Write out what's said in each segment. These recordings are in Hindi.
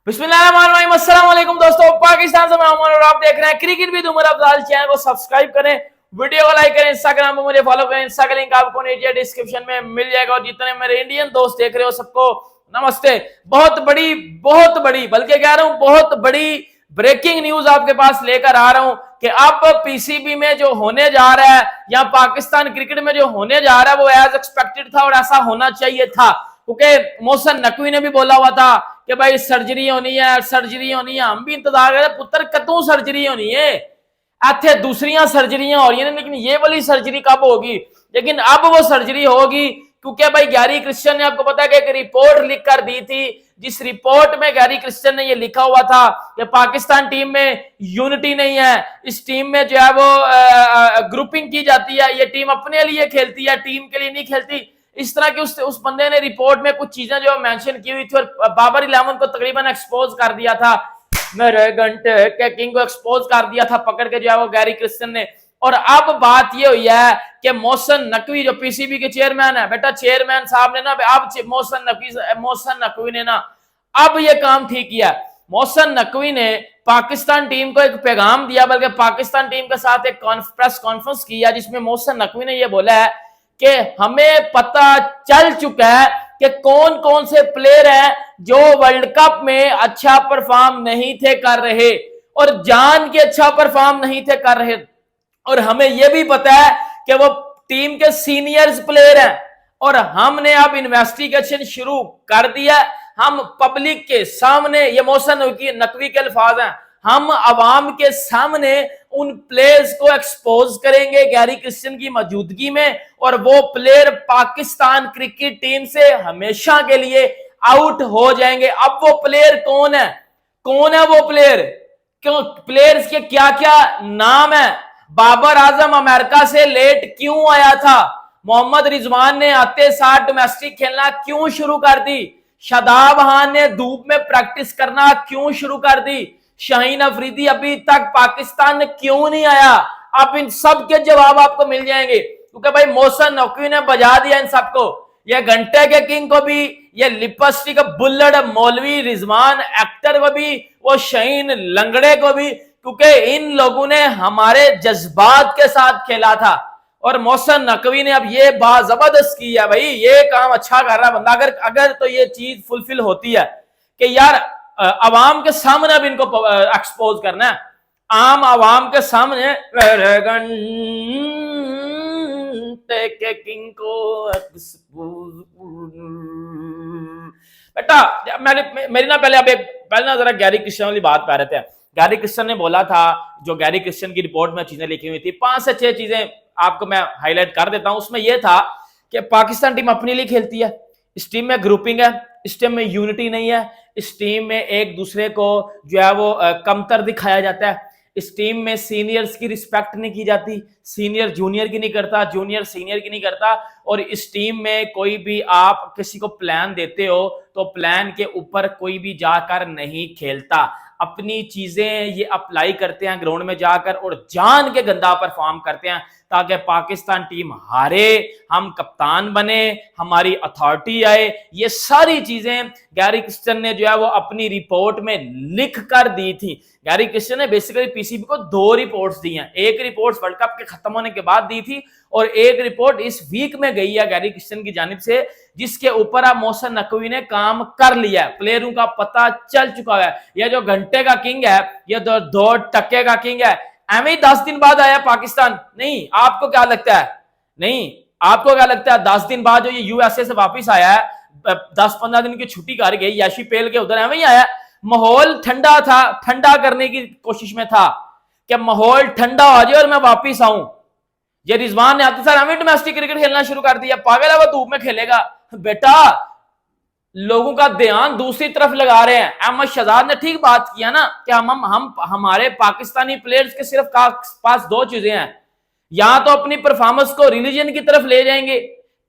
बिस्मिल्लाहिर्रहमानिर्रहीम। अस्सलाम वालेकुम दोस्तों, पाकिस्तान से मैं उमर और आप देख रहे हैं cricket with Umar Afzal. Channel को सब्सक्राइब करें, वीडियो को लाइक करें, इंस्टाग्राम पर मुझे फॉलो करें। इंस्टा का लिंक आपको नीचे डिस्क्रिप्शन में मिल जाएगा। और जितने मेरे इंडियन दोस्त देख रहे हो सबको नमस्ते। बहुत बड़ी बल्कि कह रहा हूं बहुत बड़ी ब्रेकिंग न्यूज आपके पास लेकर आ रहा हूं कि अब पीसीबी में जो होने जा रहा है या पाकिस्तान क्रिकेट में जो होने जा रहा है वो एज एक्सपेक्टेड था और ऐसा होना चाहिए था। क्योंकि मोहसिन नकवी ने भी बोला हुआ था कि भाई सर्जरी होनी है। हम भी इंतजार कर रहे पुत्र कतों सर्जरी होनी है, इतने दूसरियां सर्जरियां हो रही हैं, लेकिन ये वाली सर्जरी कब होगी? लेकिन अब वो सर्जरी होगी क्योंकि भाई गैरी क्रिश्चियन ने, आपको पता है कि एक रिपोर्ट लिख कर दी थी, जिस रिपोर्ट में गैरी क्रिश्चियन ने ये लिखा हुआ था कि पाकिस्तान टीम में यूनिटी नहीं है, इस टीम में जो है वो ग्रुपिंग की जाती है, ये टीम अपने लिए खेलती है, टीम के लिए नहीं खेलती। इस तरह की उस बंदे ने रिपोर्ट में कुछ चीजें जो मेंशन की हुई थी और बाबर इलेवन को तकरीबन एक्सपोज कर दिया था, मेरे घंटे के किंग को एक्सपोज कर दिया था पकड़ के जो है वो गैरी क्रिश्चियन ने। और अब बात ये हुई है कि मोहसिन नकवी जो पीसीबी के चेयरमैन है, बेटा चेयरमैन साहब ने ना अब मोहसिन नकवी ने ना अब ये काम ठीक किया। मोहसिन नकवी ने पाकिस्तान टीम को एक पैगाम दिया, बल्कि पाकिस्तान टीम के साथ एक प्रेस कॉन्फ्रेंस किया जिसमें मोहसिन नकवी ने यह बोला है कि हमें पता चल चुका है कि कौन कौन से प्लेयर हैं जो वर्ल्ड कप में अच्छा परफॉर्म नहीं थे कर रहे और जान के अच्छा परफॉर्म नहीं थे कर रहे। और हमें यह भी पता है कि वो टीम के सीनियर्स प्लेयर हैं और हमने अब इन्वेस्टिगेशन शुरू कर दिया। हम पब्लिक के सामने, ये मोहसिन नकवी के अल्फाज हैं, हम अवाम के सामने उन प्लेयर्स को एक्सपोज करेंगे गैरी क्रिश्चियन की मौजूदगी में, और वो प्लेयर पाकिस्तान क्रिकेट टीम से हमेशा के लिए आउट हो जाएंगे। अब वो प्लेयर कौन है वो प्लेयर, क्यों प्लेयर्स के क्या क्या नाम है? बाबर आजम अमेरिका से लेट क्यों आया था? मोहम्मद रिजवान ने आते साथ डोमेस्टिक खेलना क्यों शुरू कर दी? शादाब खान ने धूप में प्रैक्टिस करना क्यों शुरू कर दी? शाहीन अफरीदी अभी तक पाकिस्तान क्यों नहीं आया? अब इन सब के जवाब आपको मिल जाएंगे क्योंकि भाई मोहसिन नकवी ने बजा दिया इन सबको, ये घंटे के किंग को भी, ये लिपस्टिक बुल्लड मौलवी रिजवान एक्टर को भी, वो शाहीन लंगड़े को भी, क्योंकि इन लोगों ने हमारे जज्बात के साथ खेला था। और मोहसिन नकवी ने अब ये बात जबरदस्त की है, भाई ये काम अच्छा कर रहा बंदा। अगर तो ये चीज फुलफिल होती है कि यार अवाम के सामने अब इनको एक्सपोज करना है, आम अवाम के सामने के किंग को बेटा मेरी ना पहले ना जरा गैरी क्रिश्चियन वाली बात पा रहे थे। गैरी क्रिश्चियन ने बोला था, जो गैरी क्रिश्चियन की रिपोर्ट में चीजें लिखी हुई थी, 5 से 6 चीजें आपको मैं हाईलाइट कर देता हूं। उसमें यह था कि पाकिस्तान टीम अपने लिए खेलती है, इस टीम में ग्रुपिंग है, इस टीम में यूनिटी नहीं है, इस टीम में एक दूसरे को जो है वो कमतर दिखाया जाता है, इस टीम में सीनियर्स की रिस्पेक्ट नहीं की जाती, सीनियर जूनियर की नहीं करता, जूनियर सीनियर की नहीं करता, और इस टीम में कोई भी आप किसी को प्लान देते हो तो प्लान के ऊपर कोई भी जाकर नहीं खेलता, अपनी चीजें ये अप्लाई करते हैं ग्राउंड में जाकर और जान के गंदा परफॉर्म करते हैं ताकि पाकिस्तान टीम हारे, हम कप्तान बने, हमारी अथॉरिटी आए। ये सारी चीजें गैरी क्रिश्चियन ने जो है वो अपनी रिपोर्ट में लिख कर दी थी। गैरी क्रिश्चियन ने बेसिकली पीसीबी को 2 रिपोर्ट्स दी हैं, एक रिपोर्ट वर्ल्ड कप के खत्म होने के बाद दी थी और एक रिपोर्ट इस वीक में गई है गैरी क्रिश्चियन की जानिब से, जिसके ऊपर अब मोहसिन नकवी ने काम कर लिया है, प्लेयरों का पता चल चुका है। यह जो घंटे का किंग है, यह 2 टक्के का किंग है, एवं 10 दिन बाद आया पाकिस्तान? नहीं, आपको क्या लगता है? नहीं, आपको क्या लगता है 10 दिन बाद जो ये यूएसए से वापस आया है, 10-15 दिन की छुट्टी कर गई याशी पेल के उधर, एवं ही आया? माहौल ठंडा था, ठंडा करने की कोशिश में था कि माहौल ठंडा हो जाए और मैं वापिस आऊं। ये रिजवान ने आते सर हमें डोमेस्टिक क्रिकेट खेलना शुरू कर दिया, पागल है वो धूप में खेलेगा? बेटा लोगों का ध्यान दूसरी तरफ लगा रहे हैं। अहमद शहजाद ने ठीक बात किया ना कि हम हमारे पाकिस्तानी प्लेयर्स के सिर्फ पास 2 चीजें हैं, या तो अपनी परफॉर्मेंस को रिलीजन की तरफ ले जाएंगे,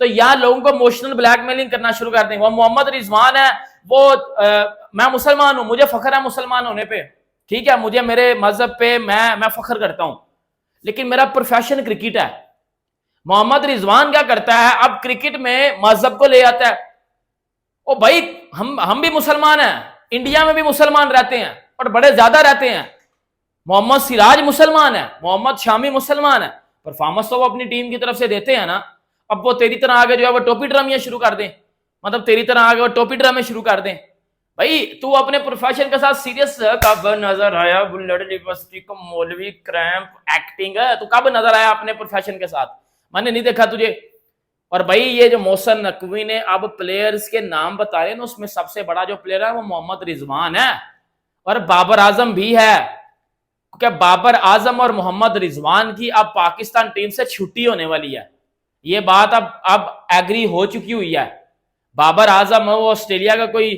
तो या लोगों को इमोशनल ब्लैकमेलिंग करना शुरू कर देंगे। वो मोहम्मद रिजवान है, वो मैं मुसलमान हूं, मुझे फख्र है मुसलमान होने पे, ठीक है, मुझे मेरे मजहब पे मैं फख्र करता हूं, लेकिन मेरा प्रोफेशन क्रिकेट है। मोहम्मद रिजवान क्या करता है, अब क्रिकेट में मजहब को ले आता है। ओ भाई हम भी मुसलमान हैं, इंडिया में भी मुसलमान रहते हैं और बड़े ज्यादा रहते हैं। मोहम्मद सिराज मुसलमान है, मोहम्मद शामी मुसलमान है, परफॉर्मेंस तो वो अपनी टीम की तरफ से देते हैं ना। अब वो तेरी तरह आगे जो है वो टोपी ड्रामे शुरू कर दें, मतलब तेरी तरह आगे वो टोपी ड्रामे शुरू कर दें। भाई तू अपने प्रोफेशन के साथ सीरियस कब नजर आया? बुल्लट लिपस्टिक मौलवी क्रैम्प एक्टिंग है, तू कब नजर आया अपने प्रोफेशन के साथ? मैंने नहीं देखा तुझे। और भाई ये जो मोहसिन नकवी ने अब प्लेयर्स के नाम बता रहे हैं ना, उसमें सबसे बड़ा जो प्लेयर है वो मोहम्मद रिजवान है और बाबर आजम भी है। क्या बाबर आजम और मोहम्मद रिजवान की अब पाकिस्तान टीम से छुट्टी होने वाली है, ये बात अब एग्री हो चुकी हुई है। बाबर आजम वो ऑस्ट्रेलिया का कोई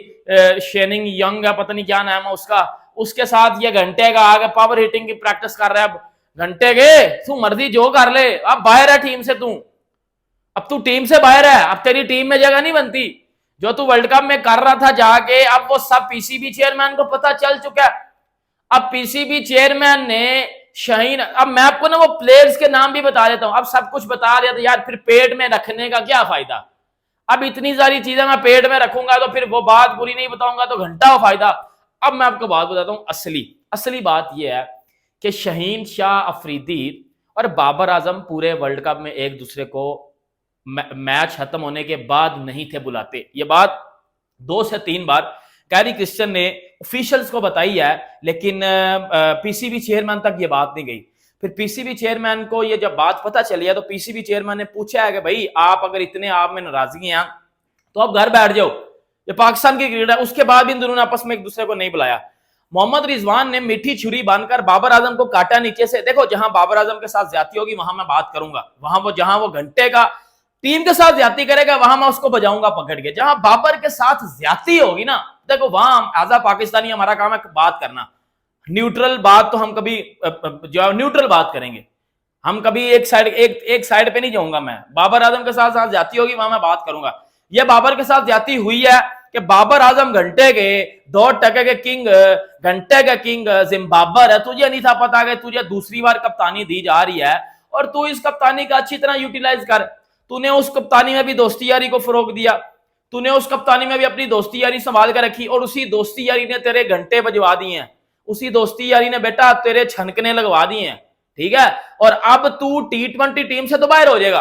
शेनिंग यंग है, पता नहीं क्या नाम है उसका, उसके साथ ये घंटे का आगे पावर हिटिंग की प्रैक्टिस कर रहा है। अब घंटे के तू मर्जी जो कर ले, अब बाहर है टीम से तू, अब तू टीम से बाहर है, अब तेरी टीम में जगह नहीं बनती। जो तू वर्ल्ड कप में कर रहा था जाके, अब वो सब पीसीबी चेयरमैन को पता चल चुका है। अब पीसीबी चेयरमैन ने शाहीन, अब मैं आपको ना वो प्लेयर्स के नाम भी बता देता हूं, अब सब कुछ बता दिया तो यार फिर पेट में रखने का क्या फायदा? अब इतनी सारी चीजें मैं पेट में रखूंगा तो फिर वो बात पूरी नहीं बताऊंगा तो घंटा हो फायदा। अब मैं आपको बात बताता हूं, असली बात यह है कि शाहीन शाह अफरीदी और बाबर आजम पूरे वर्ल्ड कप में एक दूसरे को मैच खत्म होने के बाद नहीं थे बुलाते। ये बात 2 से 3 बार कैरी क्रिस्टियन ने ऑफिशियल्स को बताई है, लेकिन पीसीबी चेयरमैन तक ये बात नहीं गई। फिर पीसीबी चेयरमैन को ये जब बात पता चली है तो पीसीबी चेयरमैन ने पूछा है कि भाई आप अगर इतने आप में नाराजगी हैं तो आप घर बैठ जाओ, ये पाकिस्तान की क्रिकेट है। उसके बाद भी इन दोनों ने आपस में एक दूसरे को नहीं बुलाया। मोहम्मद रिजवान ने मीठी छुरी बांधकर बाबर आजम को काटा नीचे से। देखो जहां बाबर आजम के साथ ज्यादती होगी वहां मैं बात करूंगा, जहां वो घंटे का टीम के साथ ज्यादती करेगा वहां मैं उसको बजाऊंगा पकड़ के। जहां बाबर के साथ ज्यादती होगी ना, देखो वहां एज अ पाकिस्तानी हमारा काम है बात करना, न्यूट्रल बात तो हम कभी जो न्यूट्रल बात करेंगे, हम कभी एक साइड पे नहीं जाऊंगा मैं। बाबर आजम के साथ ज्यादती होगी वहां मैं बात करूंगा। यह बाबर के साथ ज्यादती हुई है कि बाबर आजम घंटे के 2 टके के किंग, घंटे के किंग जिम्बाबर है। तुझे नहीं था पता कि तुझे दूसरी बार कप्तानी दी जा रही है और तू इस कप्तानी का अच्छी तरह यूटिलाइज कर। तूने उस कप्तानी में भी दोस्ती यारी को फरोग दिया, तूने उस कप्तानी में भी अपनी दोस्ती यारी संभाल कर रखी और उसी दोस्ती यारी ने तेरे घंटे बजवा दिए हैं, उसी दोस्ती यारी ने बेटा तेरे छनकने लगवा दिए हैं, ठीक है। और अब तू T20 टीम से तो बाहर हो जाएगा।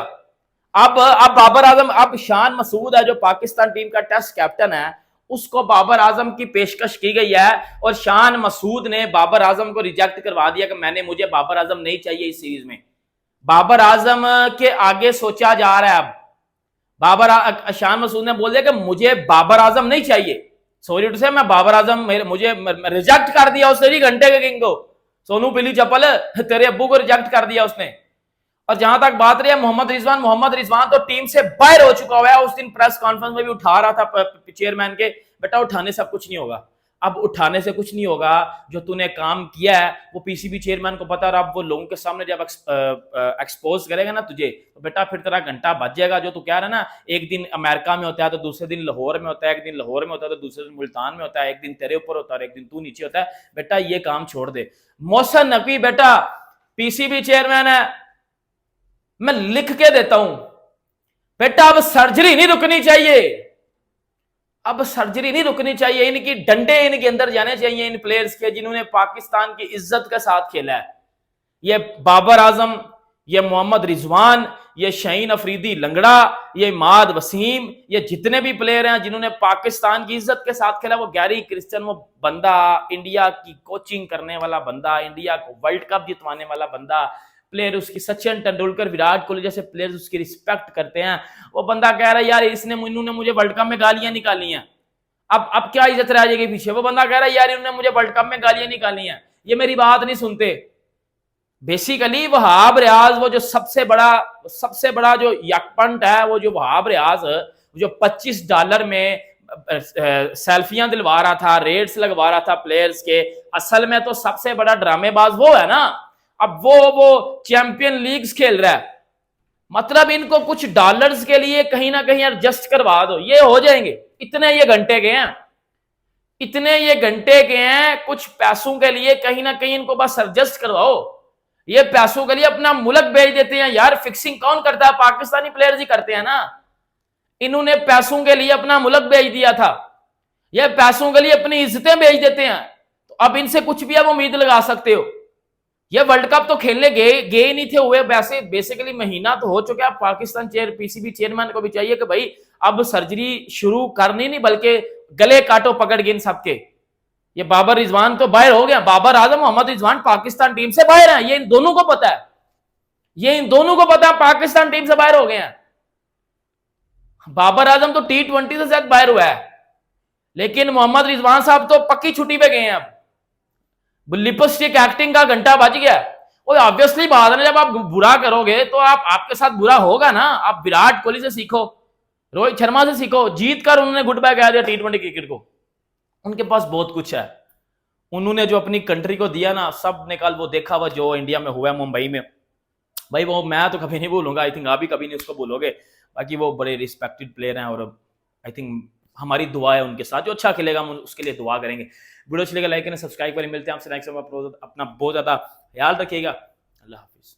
अब बाबर आजम, अब शान मसूद है जो पाकिस्तान टीम का टेस्ट कैप्टन है, उसको बाबर आजम की पेशकश की गई है और शान मसूद ने बाबर आजम को रिजेक्ट करवा दिया कि मुझे बाबर आजम नहीं चाहिए इस सीरीज में। बाबर आजम के आगे सोचा जा रहा है। अब शान मसूद ने बोल दिया कि मुझे बाबर आजम नहीं चाहिए, सॉरी टू से मैं बाबर आजम मुझे रिजेक्ट कर दिया उसने भी घंटे के किंग को। सोनू पीली चप्पल तेरे अब्बू को रिजेक्ट कर दिया उसने। और जहां तक बात रही है मोहम्मद रिजवान तो टीम से बाहर हो चुका हुआ है। उस दिन प्रेस कॉन्फ्रेंस में भी उठा रहा था चेयरमैन के, बेटा उठाने से कुछ नहीं होगा, अब उठाने से कुछ नहीं होगा, जो तूने काम किया है वो पीसीबी चेयरमैन को पता, और अब वो लोगों के सामने जब एक्सपोज करेगा ना तुझे तो बेटा फिर तेरा घंटा बच जाएगा। जो तू कह रहा है ना, एक दिन अमेरिका में होता है तो दूसरे दिन लाहौर में होता है, एक दिन लाहौर में होता है तो दूसरे दिन मुल्तान में होता है, एक दिन तेरे ऊपर होता है, एक दिन तू नीचे होता है, बेटा ये काम छोड़ दे। मोहसिन नकवी बेटा पीसीबी चेयरमैन है, मैं लिख के देता हूं बेटा, अब सर्जरी नहीं रुकनी चाहिए, अब सर्जरी नहीं रुकनी चाहिए। इनकी डंडे इनके अंदर जाने चाहिए, इन प्लेयर्स के जिन्होंने पाकिस्तान की इज्जत के साथ खेला है। ये बाबर आजम, ये मोहम्मद रिजवान, ये शाहीन अफरीदी लंगड़ा, ये माद वसीम, ये जितने भी प्लेयर हैं जिन्होंने पाकिस्तान की इज्जत के साथ खेला। वो गैरी क्रिस्टियन, वो बंदा इंडिया की कोचिंग करने वाला बंदा, इंडिया को वर्ल्ड कप जितवाने वाला बंदा, प्लेयर उसकी सचिन तेंदुलकर, विराट कोहली जैसे प्लेयर्स उसकी रिस्पेक्ट करते हैं। वो बंदा कह रहा है यार इन्होंने मुझे वर्ल्ड कप में गालियां निकाली हैं, अब क्या इज्जत रह जाएगी पीछे। वो बंदा कह रहा है यार इन्होंने मुझे वर्ल्ड कप में गालियां निकाली हैं, ये मेरी बात नहीं सुनते। बेसिकली वहाब रियाज, वो जो सबसे बड़ा जो यकपंट है, वो जो वहाब रियाज जो $25 में सेल्फियां दिलवा रहा था, रेट्स लगवा रहा था प्लेयर्स के, असल में तो सबसे बड़ा ड्रामेबाज वो है ना। अब वो चैंपियन लीग्स खेल रहा है, मतलब इनको कुछ डॉलर्स के लिए कहीं ना कहीं एडजस्ट करवा दो, ये हो जाएंगे। इतने ये घंटे के हैं, कुछ पैसों के लिए कहीं ना कहीं इनको बस एडजस्ट करवाओ। ये पैसों के लिए अपना मुल्क बेच देते हैं यार। फिक्सिंग कौन करता है? पाकिस्तानी प्लेयर्स ही करते हैं ना। इन्होंने पैसों के लिए अपना मुल्क बेच दिया था। ये पैसों के लिए अपनी इज्जतें बेच देते हैं। तो अब इनसे कुछ भी आप उम्मीद लगा सकते हो। ये वर्ल्ड कप तो खेलने गए ही नहीं थे हुए, वैसे बेसिकली महीना तो हो चुका है। पाकिस्तान पीसीबी चेयरमैन को भी चाहिए कि भाई अब सर्जरी शुरू करनी नहीं, बल्कि गले काटो पकड़ के इन सबके। ये बाबर रिजवान तो बाहर हो गया, बाबर आजम, मोहम्मद रिजवान पाकिस्तान टीम से बाहर है। ये इन दोनों को पता है, ये इन दोनों को पता है पाकिस्तान टीम से बाहर हो गए हैं। बाबर आजम तो T20 से शायद बाहर हुआ है, लेकिन मोहम्मद रिजवान साहब तो पक्की छुट्टी पे गए हैं। अब लिपस्टिक एक्टिंग का घंटा बज गया। और ऑब्वियसली बात है, जब आप बुरा करोगे तो आपके साथ बुरा होगा ना। आप विराट कोहली से सीखो, रोहित शर्मा से सीखो, जीत कर उन्होंने गुड बाय कह दिया T20 क्रिकेट को। उनके पास बहुत कुछ है, उन्होंने जो अपनी कंट्री को दिया ना, सब ने कल वो देखा हुआ जो इंडिया में हुआ मुंबई में, भाई वो मैं तो कभी नहीं भूलूंगा। आई थिंक आप भी कभी नहीं उसको भूलोगे। बाकी वो बड़े रिस्पेक्टेड प्लेयर हैं और आई थिंक हमारी दुआ है उनके साथ, जो अच्छा खेलेगा हम उसके लिए दुआ करेंगे। वीडियो अच्छी लगे लाइक करें, सब्सक्राइब करें। मिलते हैं आपसे नेक्स्ट टाइम। अपना बहुत ज्यादा ख्याल रखिएगा। अल्लाह हाफिज।